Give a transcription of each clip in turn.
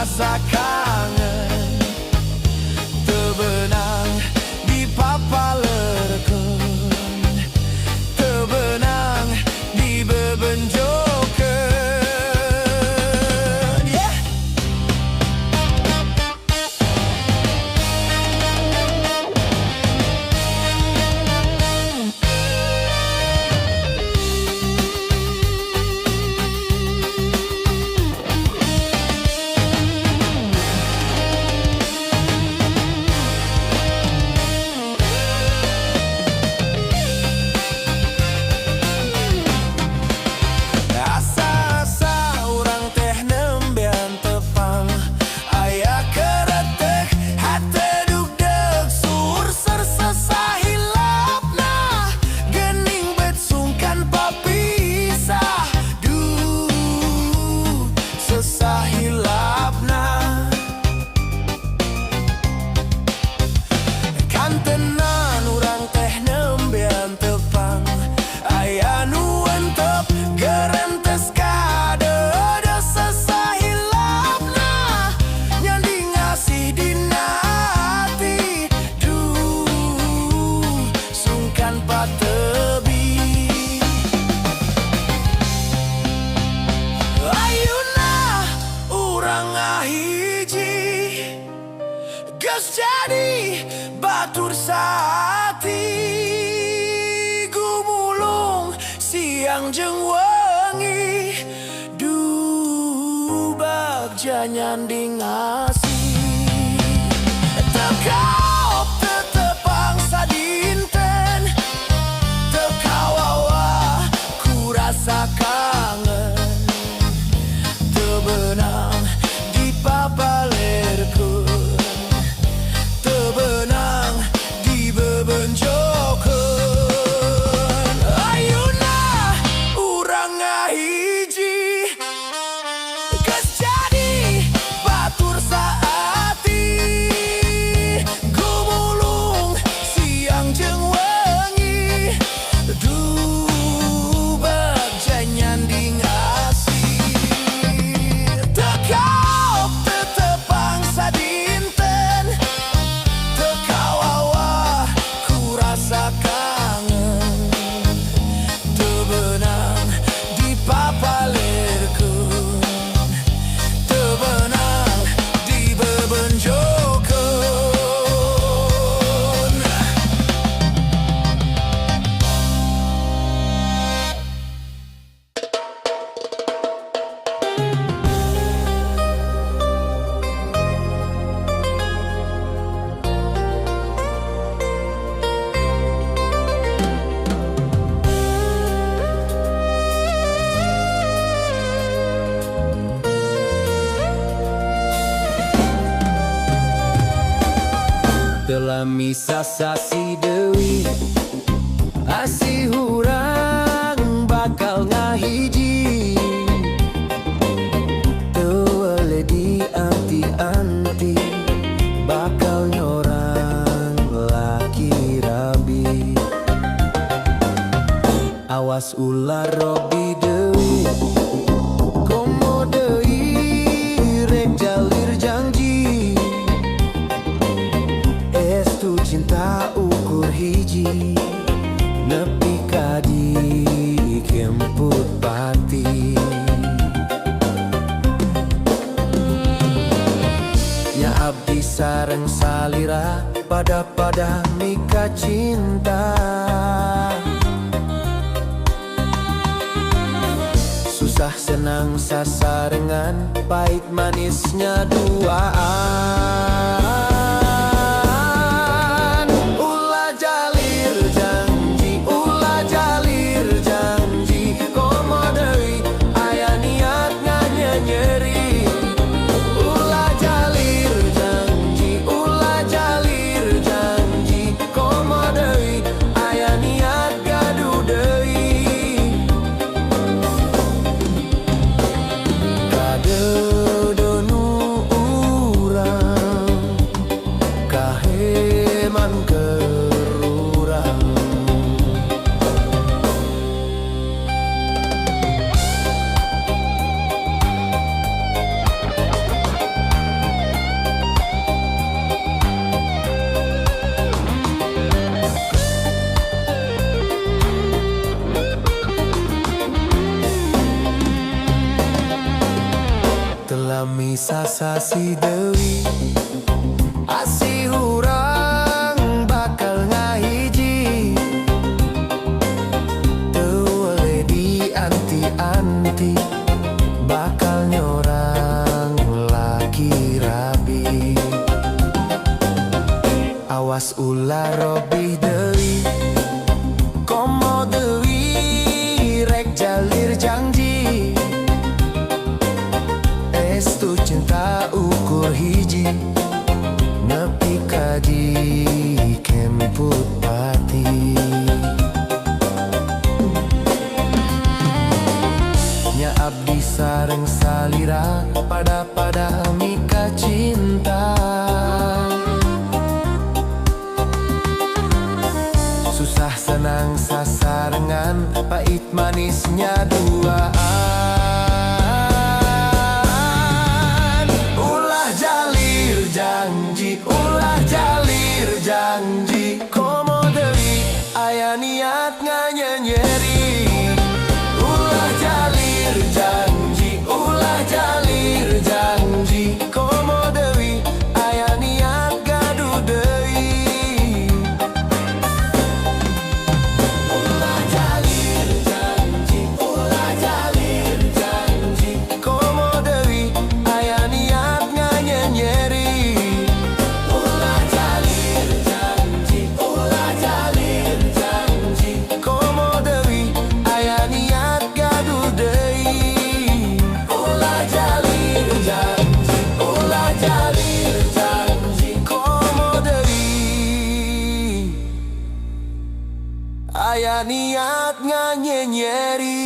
rasa kangen tebenang di papalerkeun, tebenang di bebenjokeun. Yeah. Kantenan urang teh nembean tepang, aya nu entep gerentes kadeudeus sesahilapna, nyandi ngasih dina hati. Duh, sungkan patebi. Ayeuna urang ngahiji geus jadi batur sati, gumulung siang jeung wengi, duh bagja nyandi ngasih. Teu kaop teu tepang sadinten, teu kawawa ku rasa kangen, teu beunang di papalerkeun, teu beunang di bebenjokeun. Ayeuna urang ngahiji geus jadi batur saati, gumulung siang jeung wengi, duh bagja nyandi ngasih. Teu kaop teu tepang sadinten, teu kawawa ku rasa kangen, teu beunang di papalerkeun, teu beunang di bebenjokeun. Telah misah sasi deui, asih hurang bakal ngahiji, teu weule dianti-anti, bakal nyorang laki rabi. Awas ular robi deui, komo deui rek jalir janji, estu cinta ukur hiji, nepi ka dikemput pati. Nya abdi sareng salira pada mika cinta, susah senang sasarengan, pahit manisnya duaan. Ulah jalir janji, ulah jalir janji, komo deui aya niat nganyeri. Ulah jalir janji, ulah jalir janji, komo deui aya niat gaduh deui. Kadeudeun nu urang sasi deui asih urang bakal ngahiji teu boleh dianti-anti bakal nyorang laki rabi awas ulah robih deui komo deui rek jalir janji estu cinta ukur hiji nepi kaji kemput pati nya abdi sareng salira pada mika cinta susah senang sasarengan pahit manisnya duaan ulah jalir janji komo deui aya niat nganyeri ulah jalir janji komo deui aya niat gaduh deui ulah jalir janji komo deui aya niat nganyeri aya niat nganyenyeri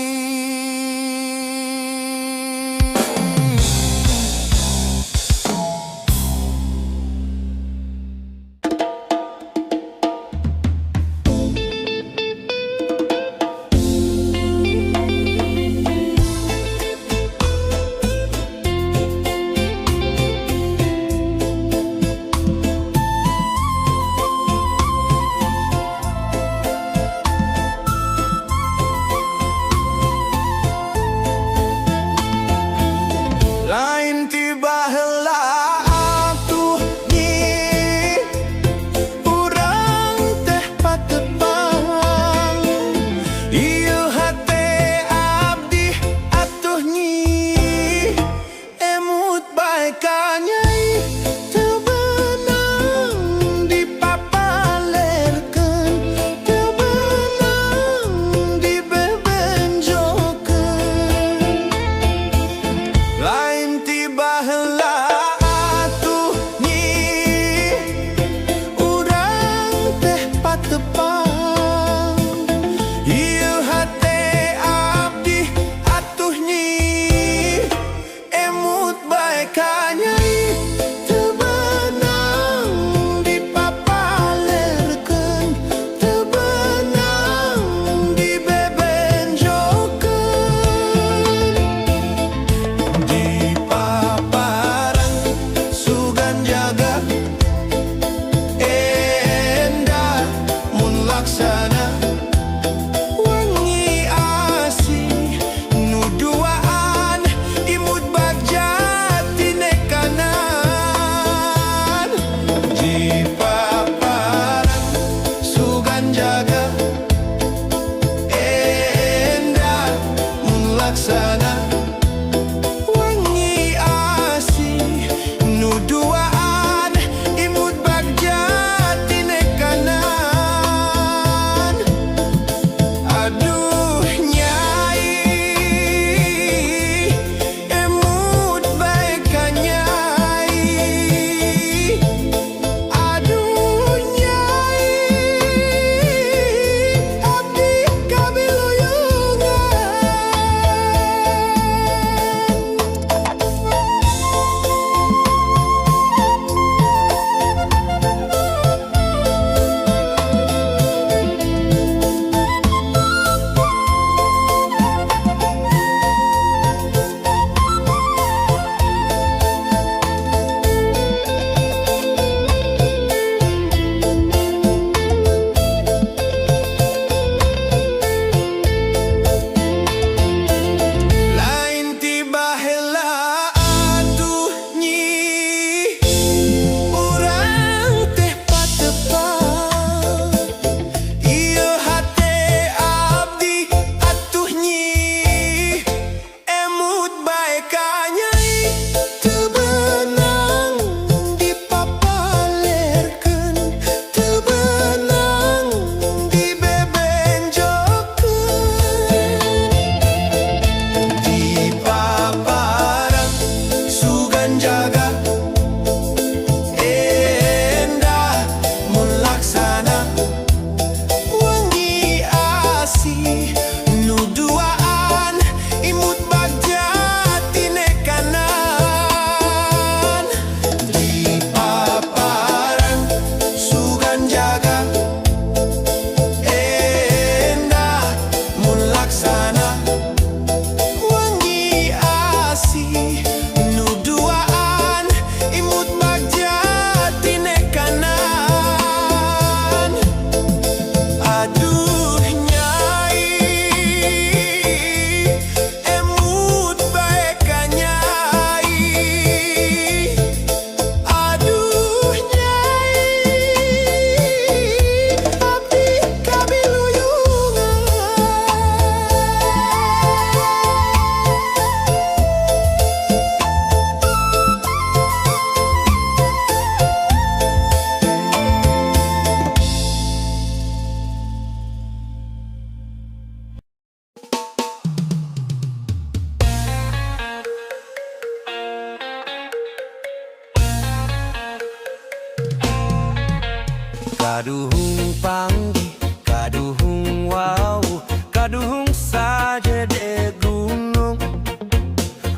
Kaduhung panggi, kaduhung wow, kaduhung saja de gunung.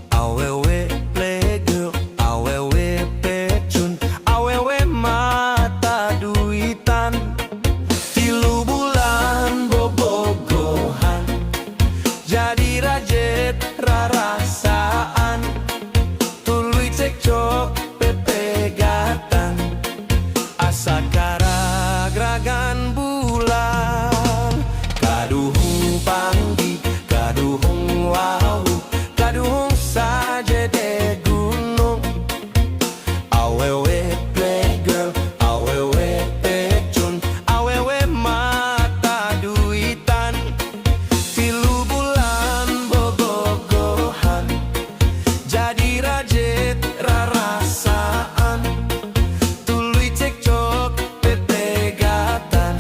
Awewe playgirl, awewe pecun, awewe mata duitan. Tilu bulan bobogohan, jadi rajet rarasaan. Tuluy cekcok pepegatan, asa karagragan bulan. Kaduhung panggi, kaduhung wow, kaduhung saja de gunung. Awewe playgirl, awewe pecun, awewe mata duitan. Tilu bulan bobogohan, jadi rajet rarasaan. Tuluy cekcok pepegatan,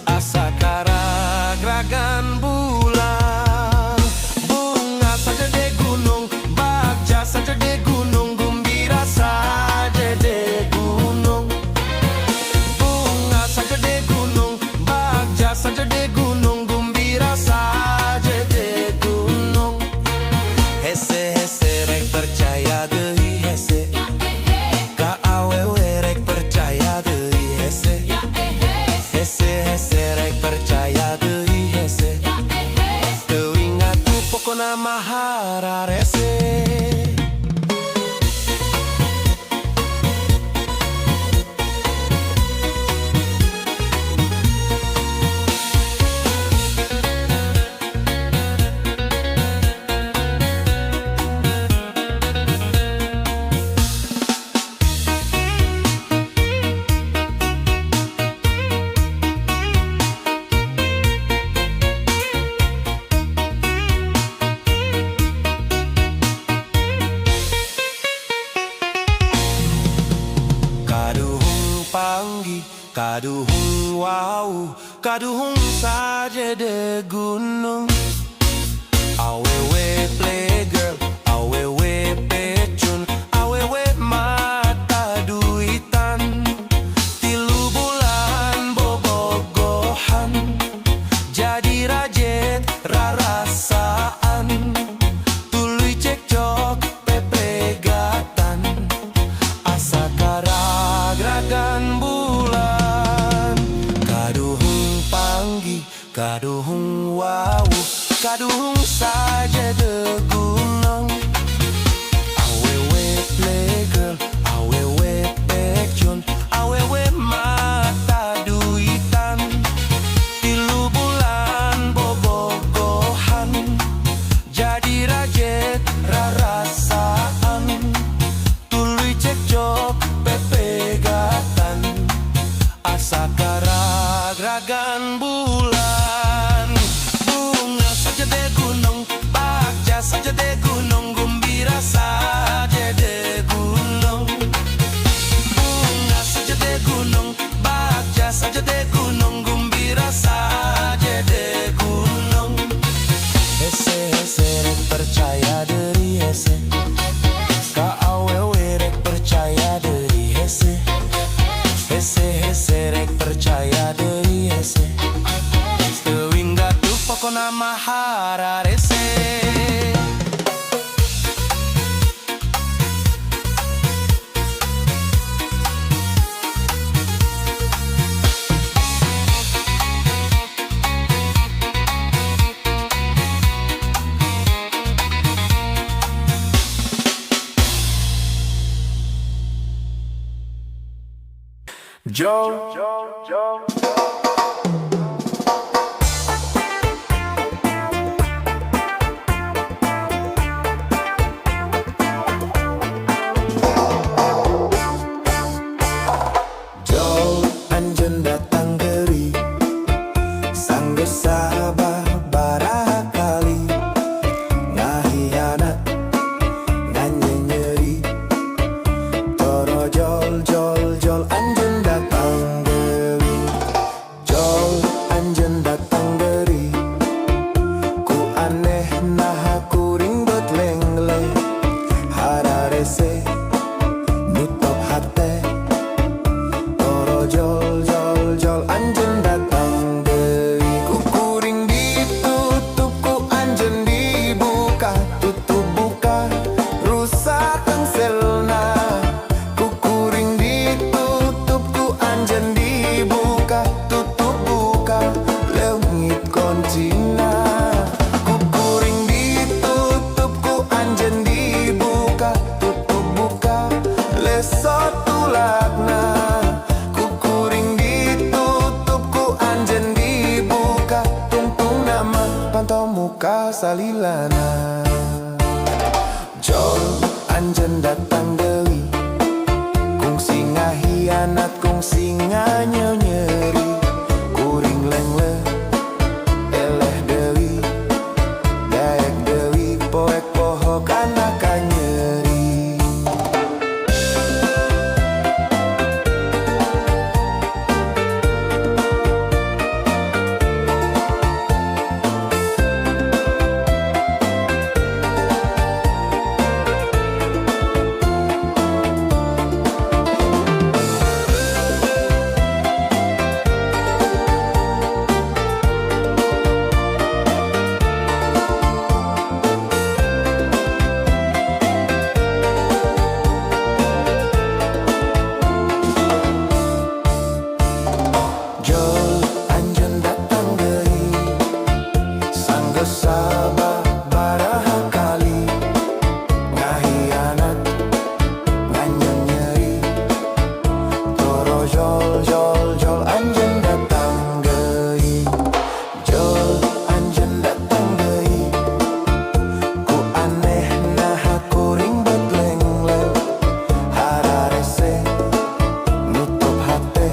asa karagragan bulan. Bunga saja de gunung, bagja saja de gunung, gumbira saja de gunung. Bunga saja de gunung, bagja saja de gunung, gumbira saja de gunung. Hese hese rek percaya deui hese, ka awewe rek percaya deui hese. Hese hese rek percaya deui hese, teuing atuh pokona mahara rese. Kaduhung panggi, kaduhung wow, kaduhung saja de gunung. Awewe playgirl, awewe pecun, awewe mata duitan. Tilu bulan bobogohan, jadi rajet rarasaan. Tuluy cekcok pepegatan, asa karagragan bulan. Kaduhung panggi, kaduhung wow, kaduhung saja de gunung. Awewe playgirl, awewe pecun, awewe mata duitan. Tilu bulan bobogohan, jadi rajet rarasaan. Tuluy cekcok pepegatan, asa karagragan bulan. Bunga saja de gunung, bagja saja de gunung, gumbira saja de gunung. Bunga saja de gunung, bagja saja de gunung, gumbira saja de gunung. Hese hese rek percaya deui hese, ka awewe rek percaya deui hese. Hese hese rek percaya deui hese, teuing gatuh pokona mahara rese. Joe, anjeun datang deui, sanggeus sabar baraha kali. Ngahianat, nganyenyeri, torojol jol jol anjeun datang deui. salilana. Jol anjen datang deui, kung singa hianat kung singa nyeri, kuring lengle eleh deui, daek deui poek poho kana kanyeri. Jol anjeun datang deui, sanggeus sababaraha kali, ngahianat nganyeun nyeri, toro jol jol jol anjeun datang deui. Jol anjeun datang deui, ku aneh naha kuring betleng-leng, hararese nutup hate,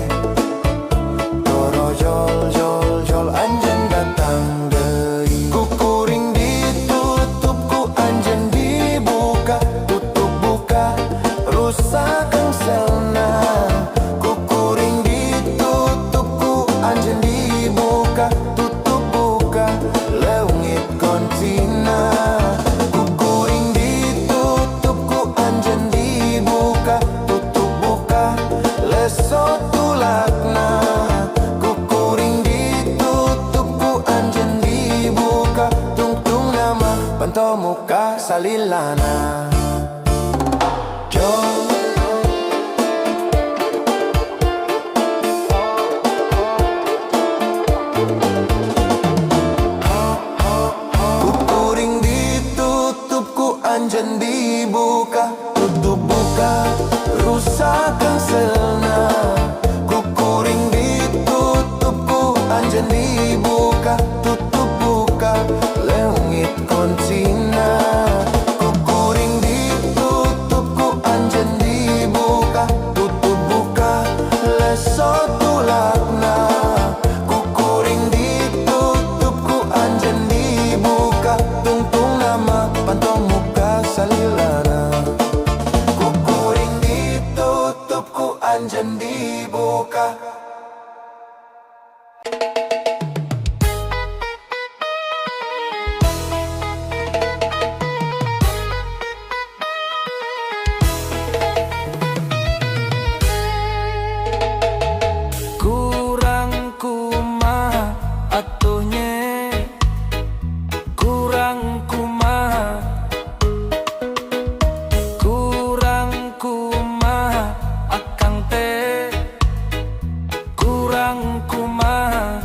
toro jol jol jol anjeun datang deui. Ku kuring ditutup ku anjeun dibuka, tutup buka rusak engselna. Ku kuring ditutup ku anjeun dibuka, tutup buka leungit kontina. Ku kuring ditutup ku anjeun dibuka, tutup buka leso tulakna. Ku kuring ditutup ku anjeun dibuka, tungtung nama panto muka salilana. Jol ku kuring ditutup ku anjeun dibuka, tutup buka rusak engselna. Ku kuring ditutup ku anjeun dibuka, tutup buka leungit kontina. Ku kuring ditutup ku anjeun dibuka, tutup buka leso tulakna. Ku kuring ditutup ku anjeun dibuka, tungtung nama panto muka salilana. Ku kuring ditutup ku anjeun dibuka. Kurang kumaha atuhnya, kurang kumaha, kurang kumaha akang teh, kurang kumaha.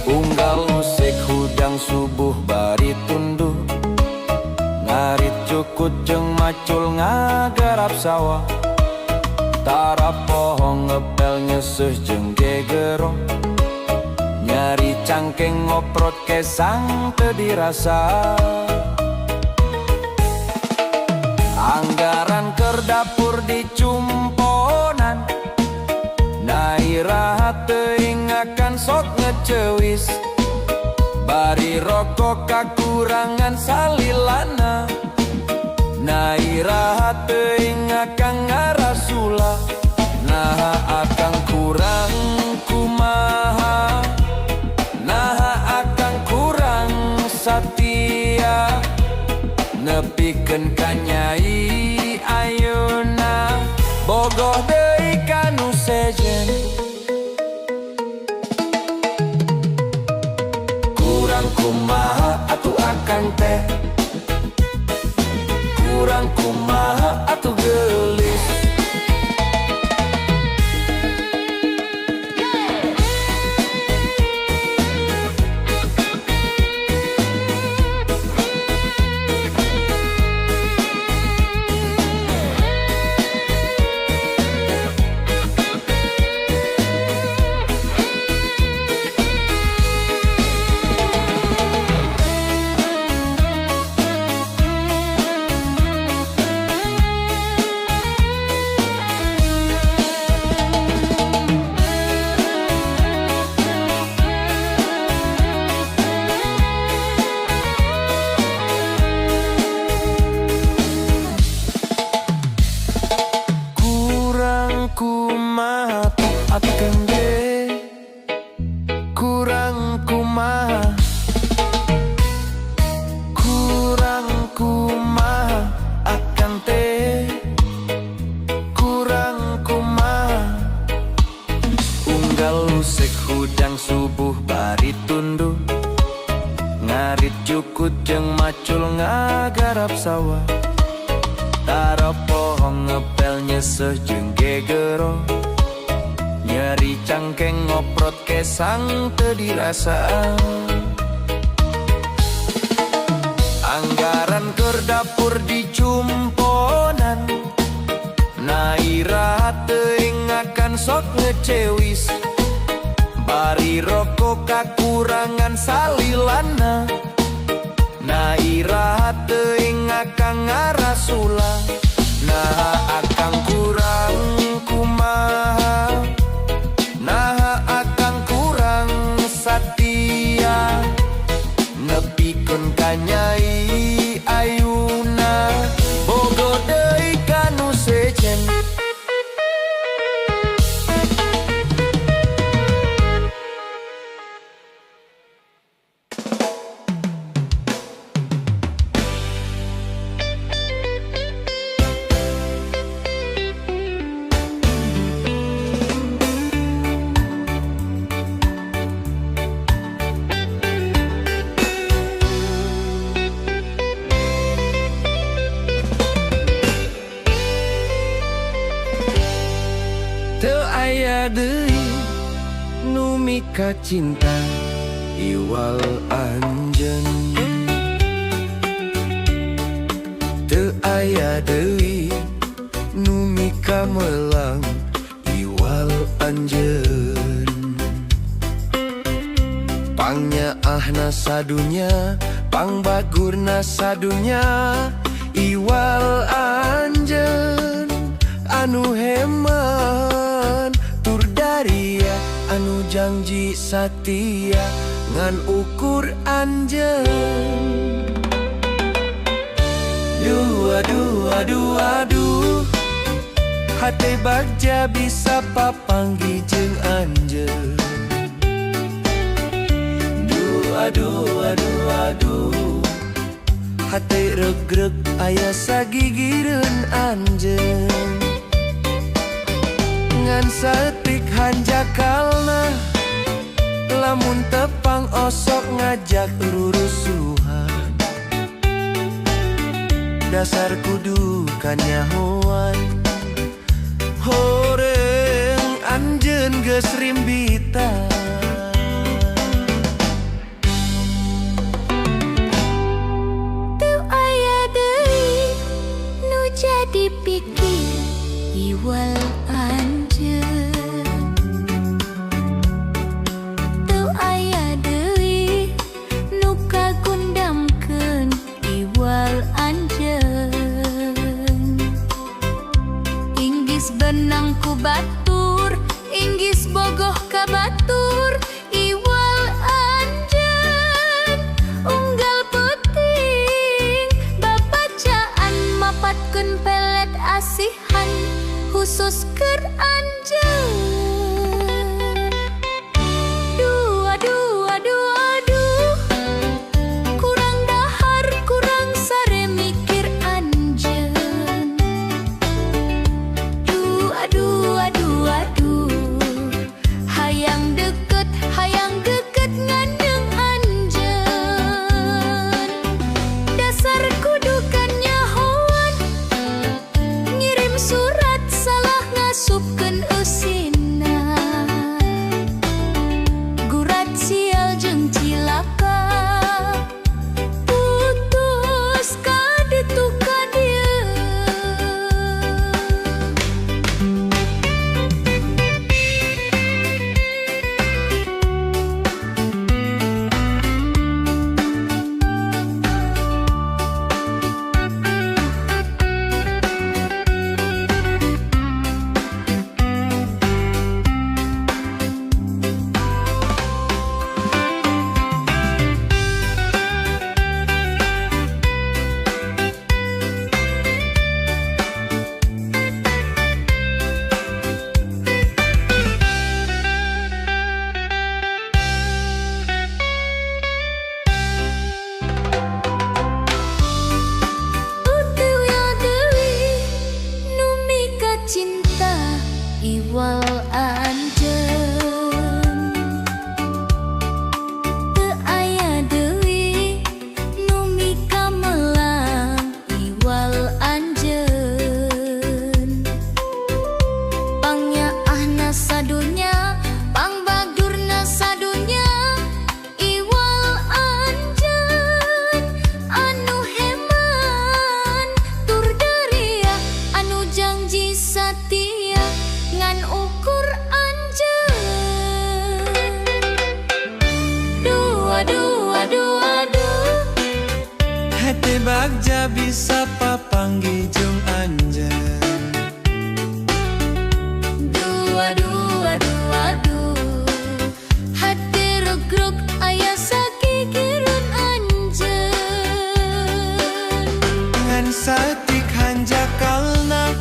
Unggal musik hudang subuh bari tunduh, ngarit cukut jeung macul ngagarap sawah, tara pohong ngepel nyeseuh jeung gegero, nyari cangkeng ngoprot kesang teu dirasa. Anggaran keur dapur dicumponan, nairaha teuing akan sok ngeceuwis, bari rokok kakurangan salilana. Nairaha teuing akan ngarasula, naha akan kurang kumaha, naha akan kurang satia, nepikeun ka nyai ayeuna, bogoh deui kanu sejen. Kurang kumaha atuh akang teh, kurang kumaha atuh geulis. kumaha akan deh, kurang kumaha, kurang kumaha akan teh, kurang kumaha. Unggal lusek hudang subuh bari tunduh, ngarit jukut jeung macul ngagarap sawah. Taro pohong ngepel nyeseh jeung gegero, nyeri cangkeng ngoprot kesang teu dirasaan. Anggaran keur dapur dicumponan, naira teuing akan sok ngecewis. Bari rokok kakurangan salilana, naira teuing akan ngarasula. Nah akang kurang kumaha, nah akang kurang satia, nepikeun ka Nyai Ayuna, boga deui kanu sejen. Teu aya deui nu mika cinta iwal anjeun, teu aya deui nu mika melang iwal anjeun. Pangnyaahna sadunya, pangbagurna sadunya iwal anjeun. Anu heman tur daria, anu janji satia ngan ukur anjeun. Duh aduh aduh aduh, hate bagja bisa papanggi jeung anjeun. Duh aduh aduh aduh, hate regreg aya sagigireun anjeun. Ngan saeutik hanjakalna, lamun tepang osok ngajak rurusuhan. Dasar kudu kanyahoan, horeng anjeun geus rimbitan. Teu aya deui nu jadi pikir iwal anjeun. Teu aya deui nu kagundamkeun iwal anjeun. Inggis benang ku batur, inggis bogoh ka batur iwal anjeun. Unggal peuting babacaan mapatkeun pelet asihan khusus keur anjeun. Duh aduh aduh aduh, kurang dahar kurang sare mikir anjeun. Duh aduh aduh aduh, hayang deket hayang deket ngandeng anjeun. Dasar kudu kanyahoan, ngirim surat salah ngasupkeun eusina. Gurat sial jeung cilaka, putus ka ditu ka dieu. iwal anjeun teu aya deui nu mika melang iwal anjeun pangnyaahna sadunya pangbagurna sadunya iwal anjeun anu heman tur daria anu janji satia ngan ukur anjeun dua dua dua dua hati bagja bisa papanggi jeung anjeun dua dua dua dua hati regrug aya sakikireun anjeun ngan saeutik hanjakalna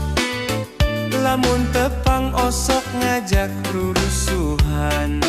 lamun tepang osok ngajak rurusuhan